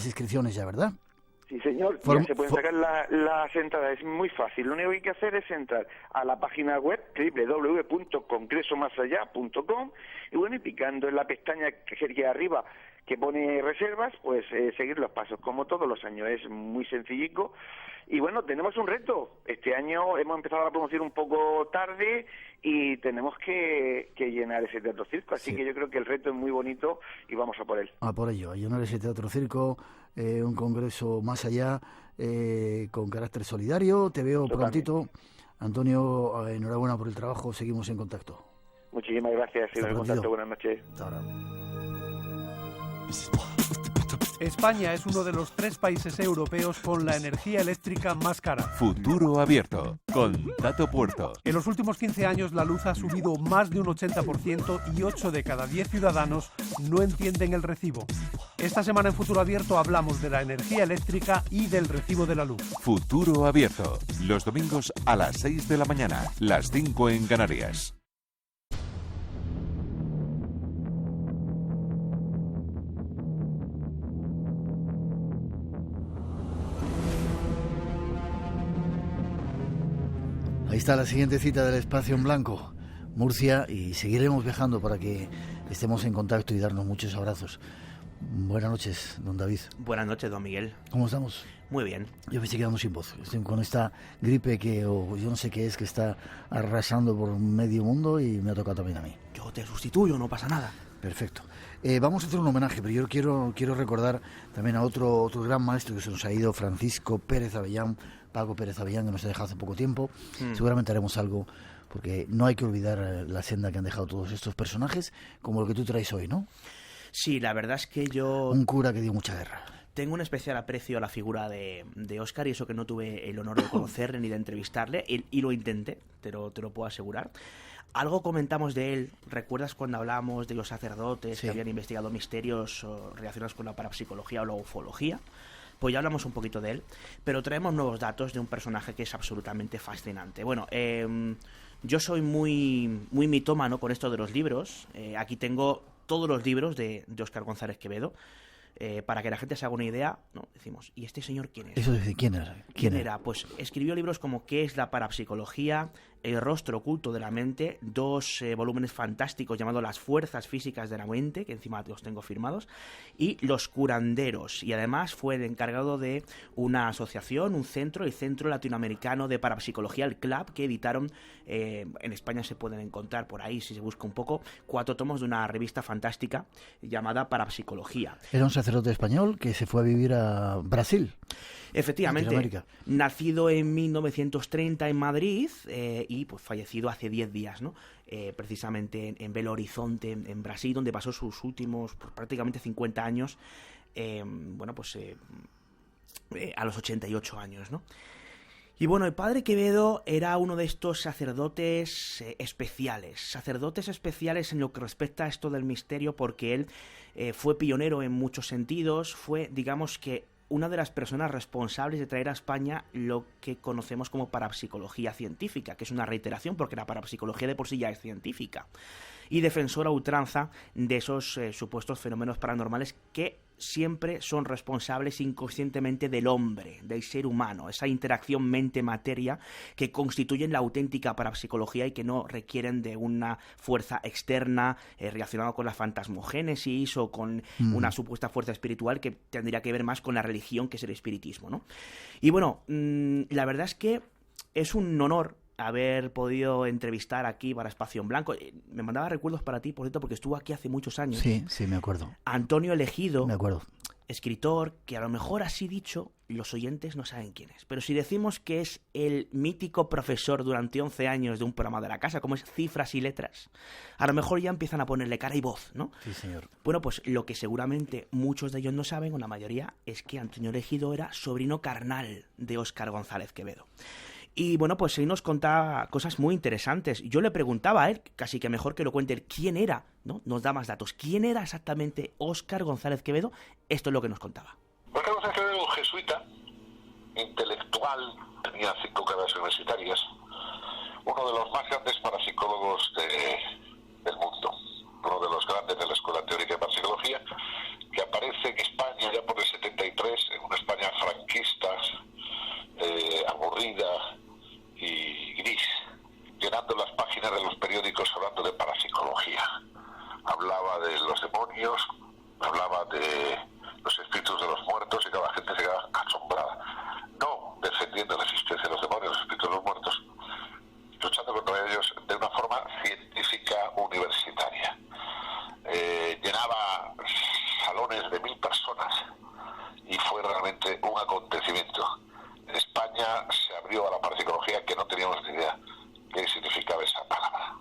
inscripciones ya, ¿verdad? Sí, señor, ya se pueden sacar las entradas, es muy fácil. Lo único que hay que hacer es entrar a la página web www.congresomasallá.com y bueno, y picando en la pestaña que arriba que pone reservas, pues seguir los pasos, como todos los años, es muy sencillico. Y bueno, tenemos un reto. Este año hemos empezado la promoción un poco tarde y tenemos que llenar ese Teatro Circo, así que yo creo que el reto es muy bonito y vamos a por él. A por ello, a llenar ese Teatro Circo, un congreso más allá, con carácter solidario. Te veo prontito. Antonio, enhorabuena por el trabajo, seguimos en contacto. Muchísimas gracias, seguimos en contacto, buenas noches. Hasta ahora. España es uno de los 3 países europeos con la energía eléctrica más cara. Futuro Abierto, con Tato Puerto. En los últimos 15 años la luz ha subido más de un 80% y 8 de cada 10 ciudadanos no entienden el recibo. Esta semana en Futuro Abierto hablamos de la energía eléctrica y del recibo de la luz. Futuro Abierto, los domingos a las 6 de la mañana, las 5 en Canarias. Ahí está la siguiente cita del Espacio en Blanco, Murcia, y seguiremos viajando para que estemos en contacto y darnos muchos abrazos. Buenas noches, don David. Buenas noches, don Miguel. ¿Cómo estamos? Muy bien. Yo me estoy quedando sin voz. Estoy con esta gripe o yo no sé qué es, que está arrasando por medio mundo y me ha tocado también a mí. Yo te sustituyo, no pasa nada. Perfecto. Vamos a hacer un homenaje, pero yo quiero recordar también a otro gran maestro que se nos ha ido, Francisco Pérez Avellán, Paco Pérez Avellán, que nos ha dejado hace poco tiempo. Seguramente haremos algo, porque no hay que olvidar la senda que han dejado todos estos personajes, como lo que tú traes hoy, ¿no? Sí, la verdad es que yo... Un cura que dio mucha guerra. Tengo un especial aprecio a la figura de Óscar, y eso que no tuve el honor de conocerle ni de entrevistarle, y lo intenté, te lo puedo asegurar. Algo comentamos de él, ¿recuerdas cuando hablábamos de los sacerdotes que habían investigado misterios relacionados con la parapsicología o la ufología? Pues ya hablamos un poquito de él, pero traemos nuevos datos de un personaje que es absolutamente fascinante. Bueno, Yo soy muy mitómano con esto de los libros. Aquí tengo todos los libros de Óscar González Quevedo. Para que la gente se haga una idea, ¿no? Decimos, ¿y este señor quién es? Eso dice, ¿quién era? ¿Quién era? Pues escribió libros como ¿Qué es la parapsicología?, El rostro oculto de la mente, 2 volúmenes fantásticos llamados Las fuerzas físicas de la mente, que encima los tengo firmados, y Los curanderos. Y además fue el encargado de una asociación, un centro, el Centro Latinoamericano de Parapsicología, el CLAP, que editaron, en España se pueden encontrar por ahí, si se busca un poco, 4 tomos de una revista fantástica llamada Parapsicología. Era un sacerdote español que se fue a vivir a Brasil. Efectivamente, nacido en 1930 en Madrid y pues fallecido hace 10 días, ¿no? Precisamente en Belo Horizonte, en Brasil, donde pasó sus últimos prácticamente 50 años, a los 88 años, ¿no? Y bueno, el padre Quevedo era uno de estos sacerdotes especiales en lo que respecta a esto del misterio, porque él fue pionero en muchos sentidos, fue, digamos que, una de las personas responsables de traer a España lo que conocemos como parapsicología científica, que es una reiteración porque la parapsicología de por sí ya es científica, y defensor a ultranza de esos supuestos fenómenos paranormales que siempre son responsables inconscientemente del hombre, del ser humano, esa interacción mente-materia que constituyen la auténtica parapsicología y que no requieren de una fuerza externa relacionada con la fantasmogénesis o con una supuesta fuerza espiritual que tendría que ver más con la religión, que es el espiritismo, ¿no? Y bueno, la verdad es que es un honor haber podido entrevistar aquí para Espacio en Blanco. Me mandaba recuerdos para ti, por cierto, porque estuvo aquí hace muchos años. Sí, me acuerdo. Antonio Elegido, me acuerdo. Escritor, que a lo mejor así dicho, los oyentes no saben quién es. Pero si decimos que es el mítico profesor durante 11 años de un programa de la casa, como es Cifras y Letras, a lo mejor ya empiezan a ponerle cara y voz, ¿no? Sí, señor. Bueno, pues lo que seguramente muchos de ellos no saben, o la mayoría, es que Antonio Elegido era sobrino carnal de Óscar González Quevedo. Y bueno, pues él nos contaba cosas muy interesantes. Yo le preguntaba a él, casi que mejor que lo cuente él, quién era, ¿no? Nos da más datos. ¿Quién era exactamente Óscar González Quevedo? Esto es lo que nos contaba. Óscar González Quevedo era un jesuita, intelectual, tenía 5 carreras universitarias, uno de los más grandes parapsicólogos del mundo, uno de los grandes de la Escuela Teórica de Parapsicología, que aparece en España ya por el 73, en una España franquista, aburrida y gris, llenando las páginas de los periódicos hablando de parapsicología. Hablaba de los demonios, hablaba de los espíritus de los muertos y que la gente se quedaba asombrada. No defendiendo la existencia de los demonios, los espíritus de los muertos, luchando contra ellos de una forma científica universitaria. Llenaba salones de 1000 personas y fue realmente un acontecimiento. En España se abrió a la parapsicología, que no teníamos ni idea qué significaba esa palabra.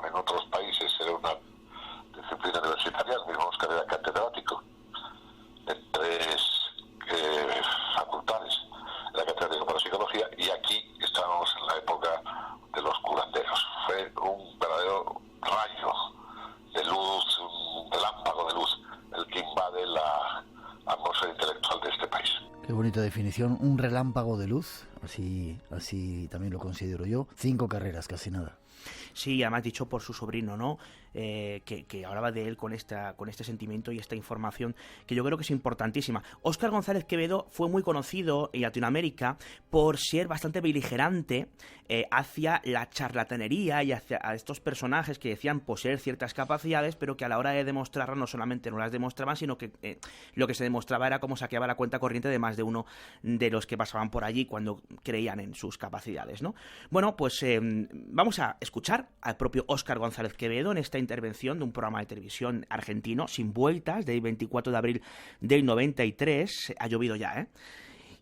En otros países era una disciplina universitaria, el mismo Óscar era catedrático de 3 facultades de la catedrática de parapsicología, y aquí estábamos en la época de los curanderos. Fue un verdadero rayo de luz, un relámpago de luz, el que invade la atmósfera intelectual de este país. Qué bonita definición, un relámpago de luz, así también lo considero yo. 5 carreras, casi nada. Sí, además dicho por su sobrino, ¿no? Que hablaba de él con este sentimiento y esta información que yo creo que es importantísima. Óscar González Quevedo fue muy conocido en Latinoamérica por ser bastante beligerante hacia la charlatanería y hacia a estos personajes que decían poseer ciertas capacidades, pero que a la hora de demostrarlas no solamente no las demostraban, sino que lo que se demostraba era cómo saqueaba la cuenta corriente de más de uno de los que pasaban por allí cuando creían en sus capacidades, ¿no? Bueno, pues vamos a escuchar al propio Óscar González Quevedo en esta intervención de un programa de televisión argentino, Sin Vueltas, del 24 de abril del 93, ha llovido ya, ¿eh?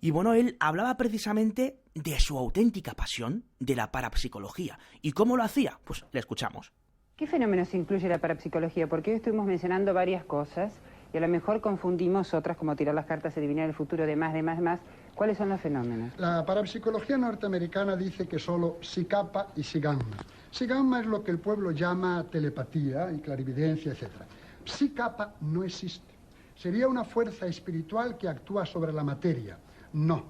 Y bueno, él hablaba precisamente de su auténtica pasión de la parapsicología. ¿Y cómo lo hacía? Pues le escuchamos. ¿Qué fenómenos incluye la parapsicología? Porque hoy estuvimos mencionando varias cosas y a lo mejor confundimos otras, como tirar las cartas, adivinar el futuro, demás. ¿Cuáles son los fenómenos? La parapsicología norteamericana dice que solo psi kappa y psi gamma. Psi gamma es lo que el pueblo llama telepatía y clarividencia, etc. Psi kappa no existe. Sería una fuerza espiritual que actúa sobre la materia. No.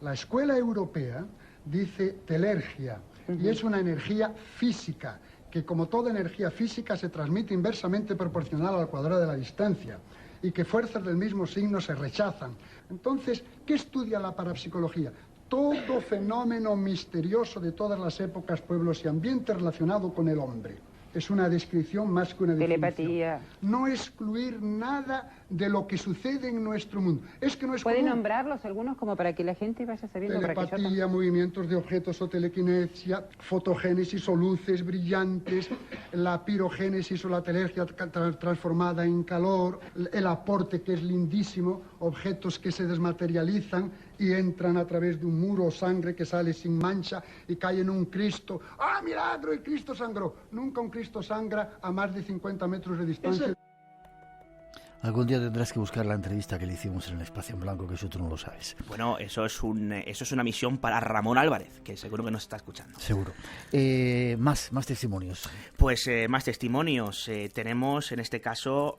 La escuela europea dice telergia, y es una energía física, que como toda energía física se transmite inversamente proporcional al cuadrado de la distancia y que fuerzas del mismo signo se rechazan. Entonces, ¿qué estudia la parapsicología? Todo fenómeno misterioso de todas las épocas, pueblos y ambientes relacionado con el hombre. Es una descripción más que una definición. Telepatía. No excluir nada de lo que sucede en nuestro mundo. Es que no es ¿Puede común. nombrarlos algunos como para que la gente vaya sabiendo? Telepatía, movimientos de objetos o telequinesia, fotogénesis o luces brillantes, la pirogénesis o la telergia transformada en calor, el aporte que es lindísimo, objetos que se desmaterializan y entran a través de un muro o sangre que sale sin mancha y cae en un Cristo. ¡Ah, milagro! El Cristo sangró. Nunca un Cristo sangra a más de 50 metros de distancia. Algún día tendrás que buscar la entrevista que le hicimos en el Espacio en Blanco, que eso tú no lo sabes. Bueno, eso es una misión para Ramón Álvarez, que seguro que nos está escuchando. Seguro. Más testimonios. Pues más testimonios. Tenemos en este caso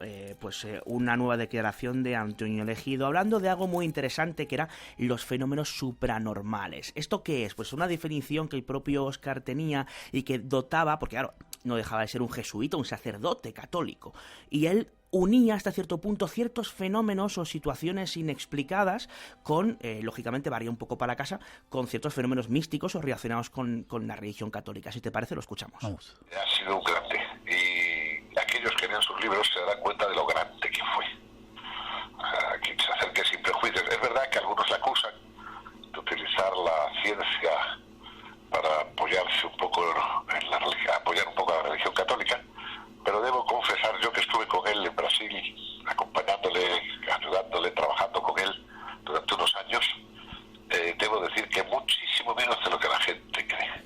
una nueva declaración de Antonio Elegido, hablando de algo muy interesante que era los fenómenos supranormales. ¿Esto qué es? Pues una definición que el propio Óscar tenía y que dotaba, porque claro, no dejaba de ser un jesuita, un sacerdote católico, y él unía hasta cierto punto ciertos fenómenos o situaciones inexplicadas con, lógicamente varía un poco para casa, con ciertos fenómenos místicos o relacionados con la religión católica. Si te parece, lo escuchamos. Vamos. Ha sido un grande, y aquellos que lean sus libros se darán cuenta de lo grande que fue. Quien se acerque sin prejuicios. Es verdad que algunos le acusan de utilizar la ciencia para apoyarse un poco en la religión, apoyar un poco a la religión católica, pero debo confesar yo que estuve con él en Brasil, acompañándole, ayudándole, trabajando con él durante unos años. Debo decir que muchísimo menos de lo que la gente cree.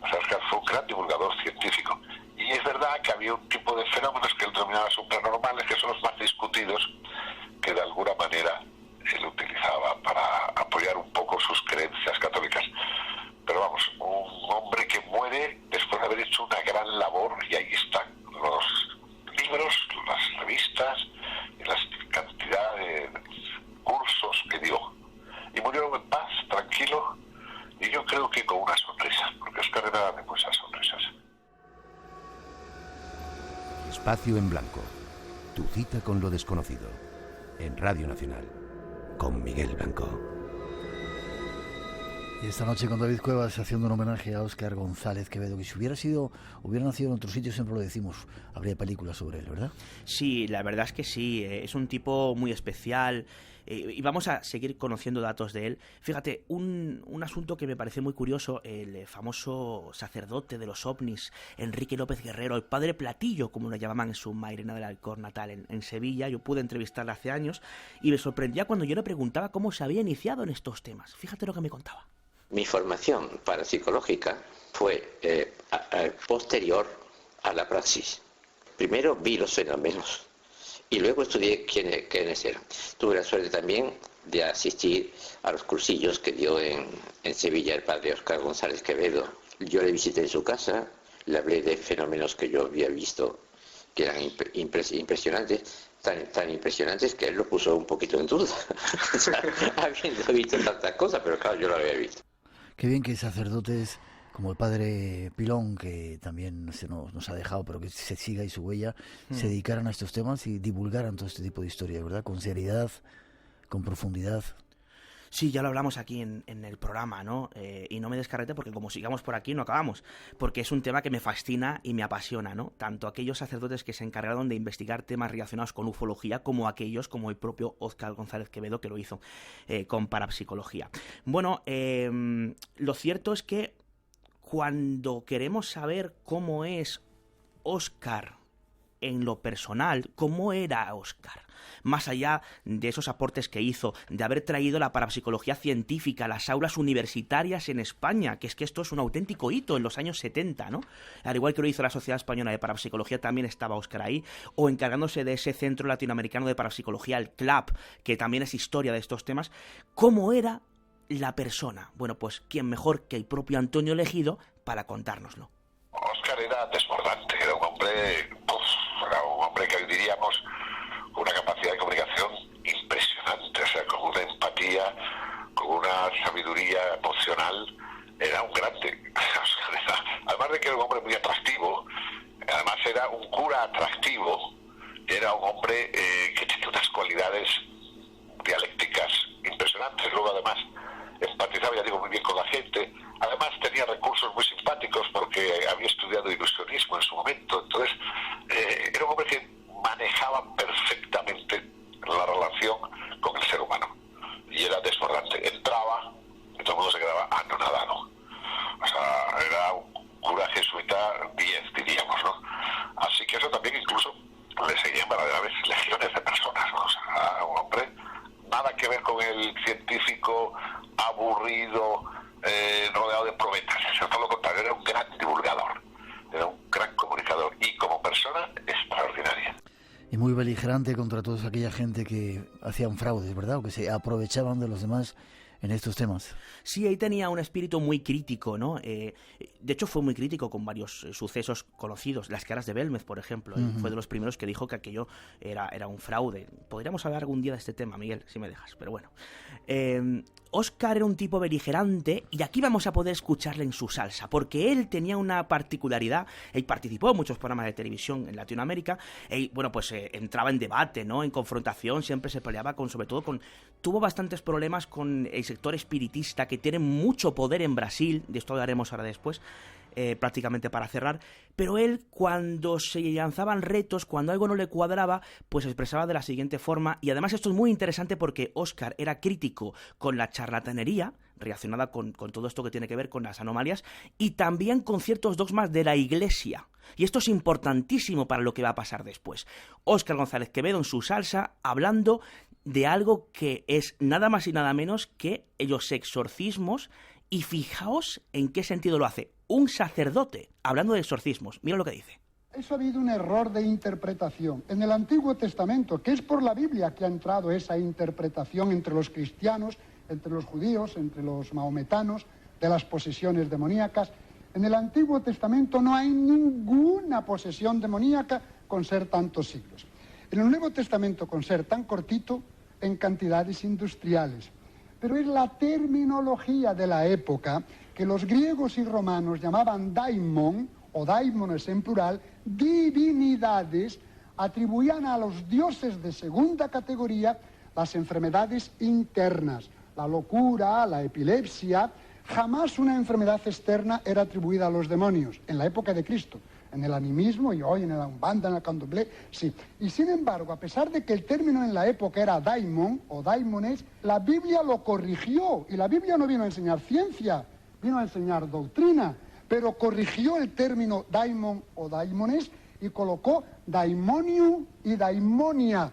O sea, Óscar fue un gran divulgador científico, y es verdad que había un tipo de fenómenos que él denominaba supranormales, que son los más discutidos, que de alguna manera él utilizaba para apoyar un poco sus creencias católicas. Pero vamos, un hombre que muere después de haber hecho una gran labor, y ahí están los libros, las revistas y la cantidad de cursos que dio. Y murió en paz, tranquilo, y yo creo que con una sonrisa, porque Óscar era de muchas sonrisas. Espacio en Blanco. Tu cita con lo desconocido. En Radio Nacional. Con Miguel Blanco. Y esta noche con David Cuevas haciendo un homenaje a Óscar González Quevedo, que si hubiera nacido en otro sitio, siempre lo decimos, habría películas sobre él, ¿verdad? Sí, la verdad es que sí, es un tipo muy especial, y vamos a seguir conociendo datos de él. Fíjate, un asunto que me parece muy curioso, el famoso sacerdote de los ovnis, Enrique López Guerrero, el padre Platillo, como lo llamaban en su Mairena del Alcor natal en Sevilla. Yo pude entrevistarle hace años y me sorprendía cuando yo le preguntaba cómo se había iniciado en estos temas. Fíjate lo que me contaba. Mi formación parapsicológica fue posterior a la praxis. Primero vi los fenómenos y luego estudié quiénes eran. Tuve la suerte también de asistir a los cursillos que dio en Sevilla el padre Óscar González Quevedo. Yo le visité en su casa, le hablé de fenómenos que yo había visto que eran impresionantes, tan impresionantes que él lo puso un poquito en duda. O sea, habiendo visto tantas cosas, pero claro, yo lo había visto. Qué bien que sacerdotes como el padre Pilón, que también nos ha dejado, pero que se siga y su huella, se dedicaran a estos temas y divulgaran todo este tipo de historias, ¿verdad? Con seriedad, con profundidad. Sí, ya lo hablamos aquí en el programa, ¿no? Y no me descarrete porque como sigamos por aquí no acabamos, porque es un tema que me fascina y me apasiona, ¿no? Tanto aquellos sacerdotes que se encargaron de investigar temas relacionados con ufología, como aquellos como el propio Óscar González Quevedo, que lo hizo con parapsicología. Bueno, lo cierto es que cuando queremos saber cómo es Óscar en lo personal, cómo era Óscar, más allá de esos aportes que hizo, de haber traído la parapsicología científica a las aulas universitarias en España, que es que esto es un auténtico hito en los años 70, ¿no? Al igual que lo hizo la Sociedad Española de Parapsicología, también estaba Óscar ahí, o encargándose de ese Centro Latinoamericano de Parapsicología, el CLAP, que también es historia de estos temas. ¿Cómo era la persona? Bueno, pues quién mejor que el propio Antonio Elegido para contárnoslo. Óscar era desbordante, era un hombre que hoy diríamos con una capacidad de comunicación impresionante, o sea, con una empatía, con una sabiduría emocional, era un grande. Además era un cura atractivo, era un hombre que tenía unas cualidades dialécticas impresionantes. Luego además empatizaba, ya digo, muy bien con la gente. Además tenía recursos muy simpáticos porque había estudiado ilusionismo en su momento. Entonces era un hombre que manejaba perfectamente la relación con el ser humano y era desbordante. Entraba y todo el mundo se quedaba anonadado. O sea, era un cura jesuita 10, diríamos, ¿no? Así que eso también incluso le seguían verdaderamente legiones de personas, ¿no? O sea, un hombre nada que ver con el científico aburrido, rodeado de probetas. Eso todo lo contrario, era un gran divulgador, era un gran comunicador y como persona extraordinaria. Y muy beligerante contra toda aquella gente que hacían fraudes, ¿verdad? O que se aprovechaban de los demás en estos temas. Sí, ahí tenía un espíritu muy crítico, ¿no? De hecho, fue muy crítico con varios sucesos conocidos. Las caras de Belmez, por ejemplo. Fue de los primeros que dijo que aquello era un fraude. Podríamos hablar algún día de este tema, Miguel, si me dejas, pero bueno. Óscar era un tipo beligerante y aquí vamos a poder escucharle en su salsa, porque él tenía una particularidad. Él participó en muchos programas de televisión en Latinoamérica. Él, bueno, pues entraba en debate, ¿no? En confrontación, siempre se peleaba sobre todo con... Tuvo bastantes problemas con el sector espiritista, que tiene mucho poder en Brasil, de esto hablaremos ahora después, prácticamente para cerrar, pero él cuando se lanzaban retos, cuando algo no le cuadraba, pues se expresaba de la siguiente forma, y además esto es muy interesante porque Óscar era crítico con la charlatanería, relacionada con todo esto que tiene que ver con las anomalías, y también con ciertos dogmas de la Iglesia. Y esto es importantísimo para lo que va a pasar después. Óscar González Quevedo en su salsa, hablando de algo que es nada más y nada menos que los exorcismos, y fijaos en qué sentido lo hace. Un sacerdote hablando de exorcismos. Mira lo que dice. Eso ha habido un error de interpretación. En el Antiguo Testamento, que es por la Biblia que ha entrado esa interpretación entre los cristianos, entre los judíos, entre los mahometanos, de las posesiones demoníacas. En el Antiguo Testamento no hay ninguna posesión demoníaca con ser tantos siglos. En el Nuevo Testamento con ser tan cortito en cantidades industriales. Pero es la terminología de la época que los griegos y romanos llamaban daimon, o daimones en plural, divinidades, atribuían a los dioses de segunda categoría las enfermedades internas, la locura, la epilepsia. Jamás una enfermedad externa era atribuida a los demonios, en la época de Cristo. En el animismo y hoy en la Umbanda, en el Candomblé, sí. Y sin embargo, a pesar de que el término en la época era daimon o daimones, la Biblia lo corrigió. Y la Biblia no vino a enseñar ciencia, vino a enseñar doctrina, pero corrigió el término daimon o daimones y colocó daimonium y daimonia.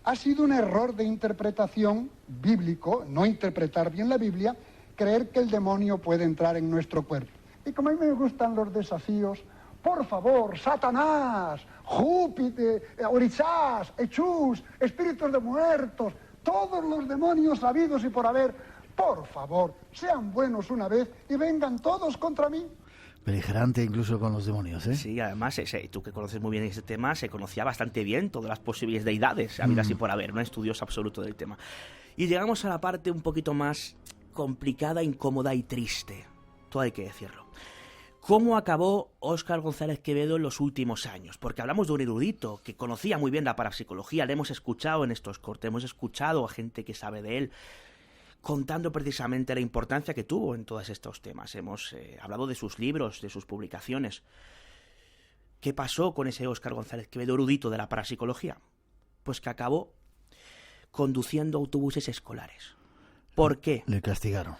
Ha sido un error de interpretación bíblico, no interpretar bien la Biblia, creer que el demonio puede entrar en nuestro cuerpo. Y como a mí me gustan los desafíos, por favor, Satanás, Júpiter, Orixás, Echús, espíritus de muertos, todos los demonios habidos y por haber, por favor, sean buenos una vez y vengan todos contra mí. Beligerante incluso con los demonios, ¿eh? Sí, además, tú que conoces muy bien ese tema, se conocía bastante bien todas las posibles deidades, habidas y por haber, un estudioso absoluto del tema. Y llegamos a la parte un poquito más complicada, incómoda y triste. Todo hay que decirlo. ¿Cómo acabó Óscar González Quevedo en los últimos años? Porque hablamos de un erudito que conocía muy bien la parapsicología, le hemos escuchado en estos cortes, hemos escuchado a gente que sabe de él, contando precisamente la importancia que tuvo en todos estos temas. Hemos hablado de sus libros, de sus publicaciones. ¿Qué pasó con ese Óscar González Quevedo erudito de la parapsicología? Pues que acabó conduciendo autobuses escolares. ¿Por qué? Le castigaron.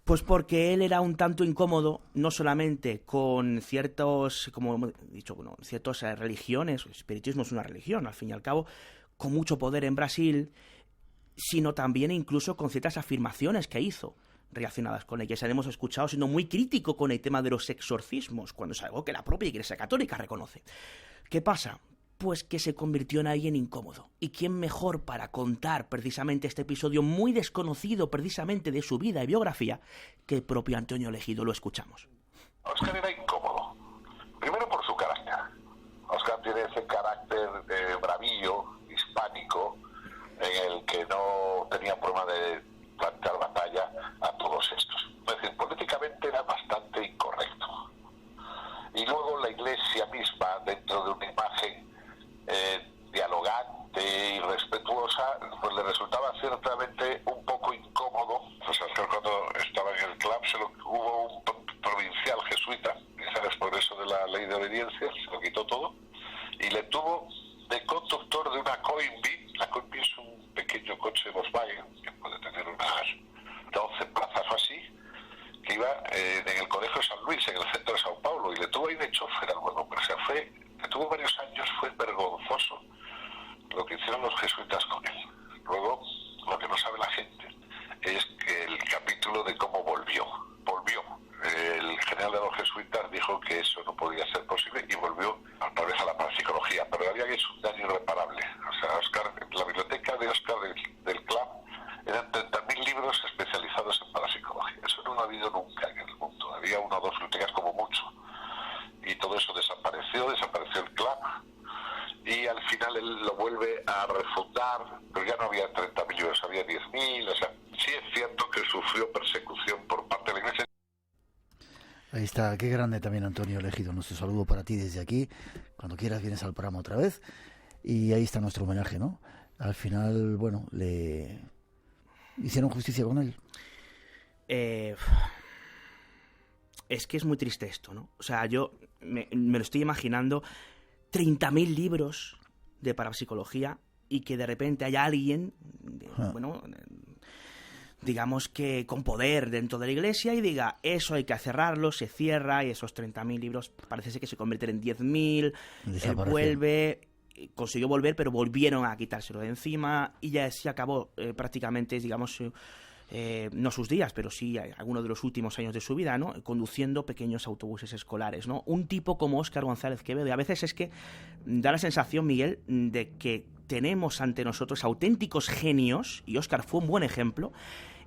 Pues porque él era un tanto incómodo, no solamente con ciertos, como hemos dicho, bueno, ciertas religiones, el espiritismo es una religión, al fin y al cabo, con mucho poder en Brasil, sino también incluso con ciertas afirmaciones que hizo relacionadas con ellas. Hemos escuchado siendo muy crítico con el tema de los exorcismos, cuando es algo que la propia Iglesia Católica reconoce. ¿Qué pasa? Pues que se convirtió en alguien incómodo. ¿Y quién mejor para contar precisamente este episodio muy desconocido precisamente de su vida y biografía que el propio Antonio Elegido? Lo escuchamos. Óscar era incómodo. Primero por su carácter. Óscar tiene ese carácter bravío, hispánico, en el que no tenía problema de plantear batalla a todos estos. Es decir, políticamente era bastante incorrecto. Y luego la Iglesia misma, de dentro de una imagen dialogante y respetuosa, pues le resultaba ciertamente un poco incómodo. Pues cuando estaba en el club hubo un provincial jesuita, quizás por eso de la ley de obediencia, se lo quitó todo, y le tuvo de conductor de una Coinbee. La Coinbee es un pequeño coche Volkswagen que puede tener unas 12 plazas o así, que iba en el Colegio de San Luis, en el centro de Sao Paulo, y le tuvo ahí de chofer al buen hombre. O sea, le tuvo varios años, fue vergonzoso lo que hicieron los jesuitas con él. Luego, lo que no sabe la gente es que el capítulo de cómo volvió. El general de los jesuitas dijo que eso no podía ser posible y volvió otra vez a la parapsicología, pero había hecho un daño irreparable. O sea, la biblioteca de Oscar del club eran 30.000 libros especializados en parapsicología. Eso no ha habido nunca en el mundo. Había 1 o 2 bibliotecas como mucho. Y todo eso desapareció el club. Y al final él lo vuelve a refundar, pero ya no había 30.000 libros, había 10.000. O sea, sí es cierto que sufrió persecución por parte de la Iglesia. Ahí está, qué grande también Antonio Elegido. Nuestro saludo para ti desde aquí. Cuando quieras vienes al programa otra vez. Y ahí está nuestro homenaje, ¿no? Al final, bueno, le hicieron justicia con él. Es que es muy triste esto, ¿no? O sea, yo me lo estoy imaginando, 30.000 libros de parapsicología y que de repente haya alguien, bueno, digamos que con poder dentro de la Iglesia y diga, eso hay que cerrarlo, se cierra y esos 30.000 libros parece ser que se convierten en 10.000, él vuelve, consiguió volver, pero volvieron a quitárselo de encima y ya se acabó prácticamente, digamos, no sus días, pero sí algunos de los últimos años de su vida, ¿no? Conduciendo pequeños autobuses escolares, ¿no? Un tipo como Óscar González Quevedo, y a veces es que da la sensación, Miguel, de que tenemos ante nosotros auténticos genios, y Óscar fue un buen ejemplo,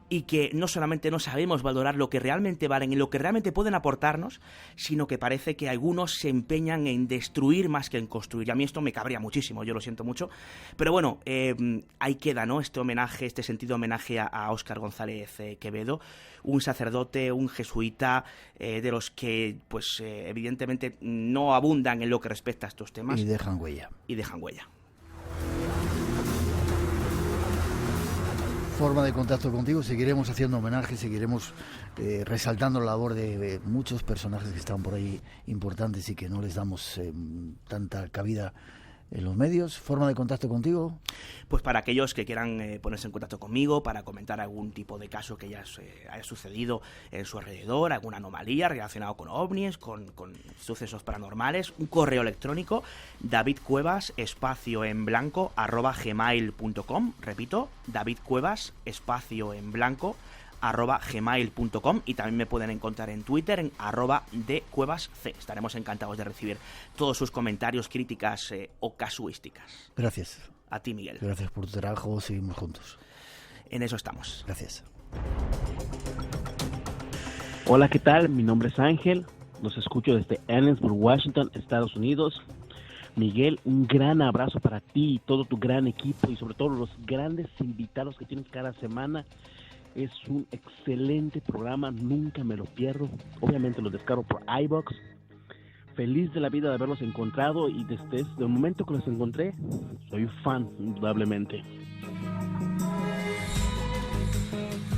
y que no solamente no sabemos valorar lo que realmente valen y lo que realmente pueden aportarnos, sino que parece que algunos se empeñan en destruir más que en construir. Y a mí esto me cabría muchísimo, yo lo siento mucho. Pero bueno, ahí queda, ¿no? Este homenaje, este sentido homenaje a Óscar González Quevedo, un sacerdote, un jesuita, de los que, pues, evidentemente no abundan en lo que respecta a estos temas. Y dejan huella. Forma de contacto contigo, seguiremos haciendo homenajes, seguiremos resaltando la labor de muchos personajes que están por ahí importantes y que no les damos tanta cabida en los medios. ¿Forma de contacto contigo? Pues para aquellos que quieran ponerse en contacto conmigo, para comentar algún tipo de caso que haya sucedido en su alrededor, alguna anomalía relacionada con ovnis, con sucesos paranormales, un correo electrónico, davidcuevas_en_blanco@gmail.com. Repito, davidcuevas_en_blanco @gmail.com, y también me pueden encontrar en Twitter en @dcuevasc. Estaremos encantados de recibir todos sus comentarios, críticas o casuísticas. Gracias. A ti, Miguel. Gracias por tu trabajo, seguimos juntos. En eso estamos. Gracias. Hola, ¿qué tal? Mi nombre es Ángel, los escucho desde Ellensburg, Washington, Estados Unidos. Miguel, un gran abrazo para ti y todo tu gran equipo y sobre todo los grandes invitados que tienes cada semana. Es un excelente programa, nunca me lo pierdo. Obviamente lo descargo por iVoox. Feliz de la vida de haberlos encontrado y desde el momento que los encontré, soy fan, indudablemente.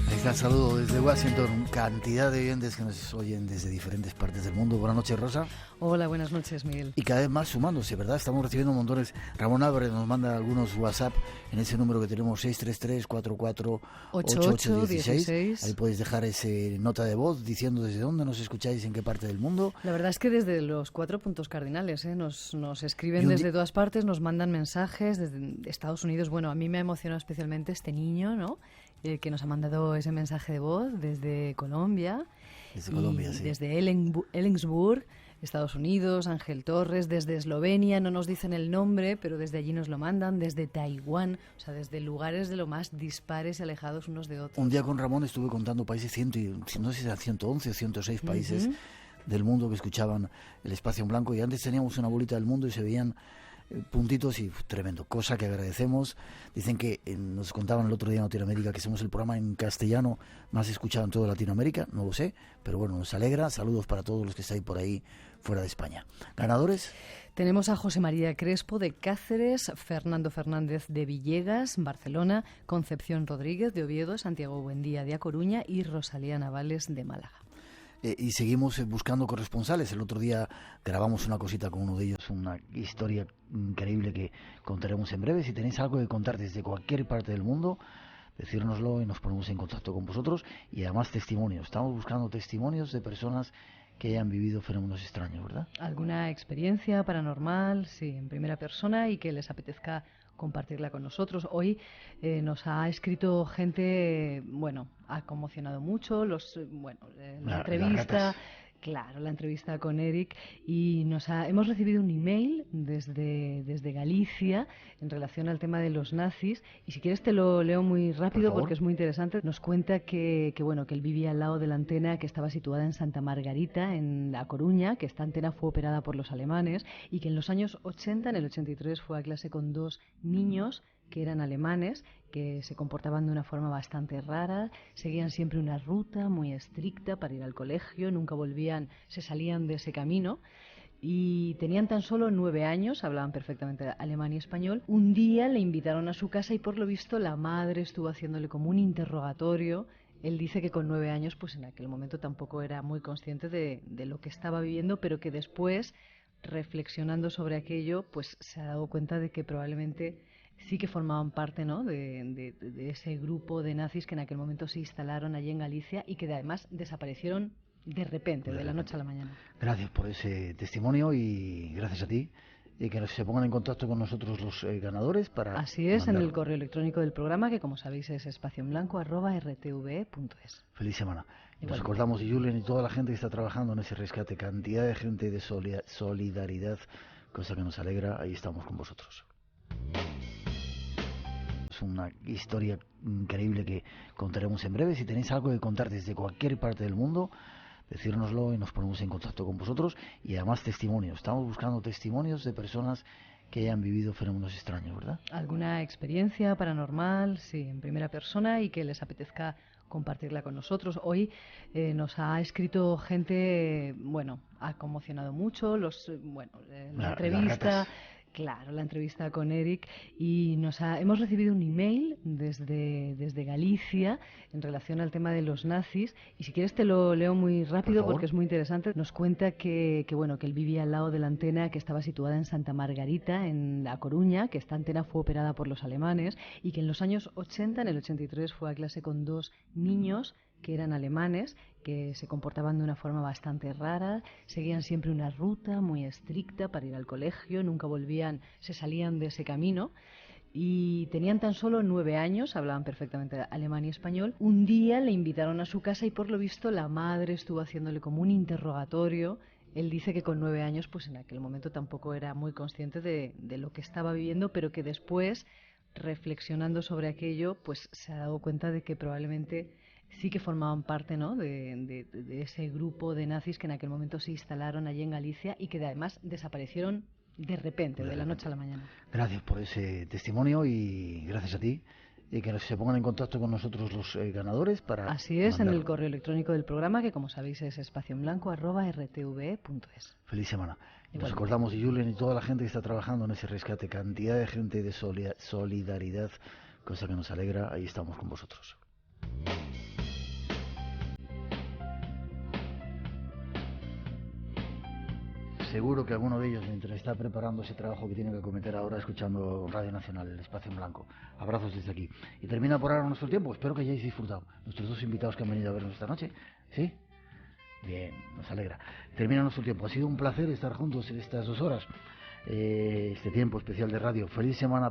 Ahí está el saludo desde Washington, cantidad de oyentes que nos oyen desde diferentes partes del mundo. Buenas noches, Rosa. Hola, buenas noches, Miguel. Y cada vez más sumándose, ¿verdad? Estamos recibiendo montones. Ramón Álvarez nos manda algunos WhatsApp en ese número que tenemos, 633-44-8816. Ahí podéis dejar ese nota de voz diciendo desde dónde nos escucháis, en qué parte del mundo. La verdad es que desde los 4 puntos cardinales, nos escriben desde todas partes, nos mandan mensajes desde Estados Unidos. Bueno, a mí me ha emocionado especialmente este niño, ¿no? Que nos ha mandado ese mensaje de voz desde Colombia. Desde Colombia, sí. Desde Ellensburg, Estados Unidos, Ángel Torres, desde Eslovenia, no nos dicen el nombre, pero desde allí nos lo mandan, desde Taiwán, o sea, desde lugares de lo más dispares y alejados unos de otros. Un día con Ramón estuve contando países, no sé si eran 111 o 106 países del mundo que escuchaban el Espacio en Blanco, y antes teníamos una bolita del mundo y se veían puntitos y tremendo, cosa que agradecemos. Dicen que nos contaban el otro día en Latinoamérica que somos el programa en castellano más escuchado en toda Latinoamérica, no lo sé, pero bueno, nos alegra. Saludos para todos los que estáis por ahí fuera de España. ¿Ganadores? Tenemos a José María Crespo de Cáceres, Fernando Fernández de Villegas, Barcelona, Concepción Rodríguez de Oviedo, Santiago Buendía de A Coruña y Rosalía Navales de Málaga. Y seguimos buscando corresponsales. El otro día grabamos una cosita con uno de ellos, una historia increíble que contaremos en breve. Si tenéis algo que contar desde cualquier parte del mundo, decírnoslo y nos ponemos en contacto con vosotros. Y además testimonios. Estamos buscando testimonios de personas que hayan vivido fenómenos extraños, ¿verdad? ¿Alguna experiencia paranormal, sí, en primera persona y que les apetezca compartirla con nosotros? Hoy nos ha escrito gente, bueno, ha conmocionado mucho, la entrevista... Claro, la entrevista con Eric, y hemos recibido un email desde Galicia en relación al tema de los nazis, y si quieres te lo leo muy rápido porque es muy interesante. Nos cuenta que él vivía al lado de la antena que estaba situada en Santa Margarita, en La Coruña, que esta antena fue operada por los alemanes, y que en los años 80, en el 83, fue a clase con 2 niños que eran alemanes, que se comportaban de una forma bastante rara, seguían siempre una ruta muy estricta para ir al colegio, nunca se salían de ese camino, y tenían tan solo 9 años, hablaban perfectamente alemán y español. Un día le invitaron a su casa y por lo visto la madre estuvo haciéndole como un interrogatorio. Él dice que con 9 años, pues en aquel momento tampoco era muy consciente de lo que estaba viviendo, pero que después, reflexionando sobre aquello, pues se ha dado cuenta de que probablemente sí que formaban parte, ¿no?, de ese grupo de nazis que en aquel momento se instalaron allí en Galicia y que además desaparecieron de repente, de la noche a la mañana. Gracias por ese testimonio y gracias a ti. Y que se pongan en contacto con nosotros los ganadores para... Así es, en el correo electrónico del programa, que como sabéis es espacioenblanco@rtve.es. Feliz semana. Nos acordamos de Julen y toda la gente que está trabajando en ese rescate, cantidad de gente de solidaridad, cosa que nos alegra. Ahí estamos con vosotros. Es una historia increíble que contaremos en breve. Si tenéis algo que contar desde cualquier parte del mundo, decírnoslo y nos ponemos en contacto con vosotros. Y además testimonios. Estamos buscando testimonios de personas que hayan vivido fenómenos extraños, ¿verdad? ¿Alguna experiencia paranormal, sí, en primera persona y que les apetezca compartirla con nosotros? Hoy nos ha escrito gente, ha conmocionado mucho la entrevista... Claro, la entrevista con Eric, y hemos recibido un email desde Galicia en relación al tema de los nazis, y si quieres te lo leo muy rápido porque es muy interesante. Nos cuenta que él vivía al lado de la antena que estaba situada en Santa Margarita, en La Coruña, que esta antena fue operada por los alemanes, y que en los años 80, en el 83, fue a clase con 2 niños que eran alemanes, que se comportaban de una forma bastante rara, seguían siempre una ruta muy estricta para ir al colegio, nunca se salían de ese camino, y tenían tan solo 9 años, hablaban perfectamente alemán y español. Un día le invitaron a su casa y por lo visto la madre estuvo haciéndole como un interrogatorio. Él dice que con 9 años, pues en aquel momento tampoco era muy consciente de lo que estaba viviendo, pero que después, reflexionando sobre aquello, pues se ha dado cuenta de que probablemente sí que formaban parte, ¿no?, de ese grupo de nazis que en aquel momento se instalaron allí en Galicia y que además desaparecieron de repente, de la noche a la mañana. Gracias por ese testimonio y gracias a ti. Y que se pongan en contacto con nosotros los ganadores para... Así es, en el correo electrónico del programa, que como sabéis es espacioenblanco@rtve.es. Feliz semana. Nos acordamos de Julen y toda la gente que está trabajando en ese rescate, cantidad de gente de solidaridad, cosa que nos alegra. Ahí estamos con vosotros. Seguro que alguno de ellos, mientras está preparando ese trabajo que tiene que cometer ahora, escuchando Radio Nacional, el Espacio en Blanco. Abrazos desde aquí. Y termina por ahora nuestro tiempo. Espero que hayáis disfrutado. Nuestros 2 invitados que han venido a vernos esta noche. ¿Sí? Bien, nos alegra. Termina nuestro tiempo. Ha sido un placer estar juntos en estas 2 horas. Este tiempo especial de radio. Feliz semana.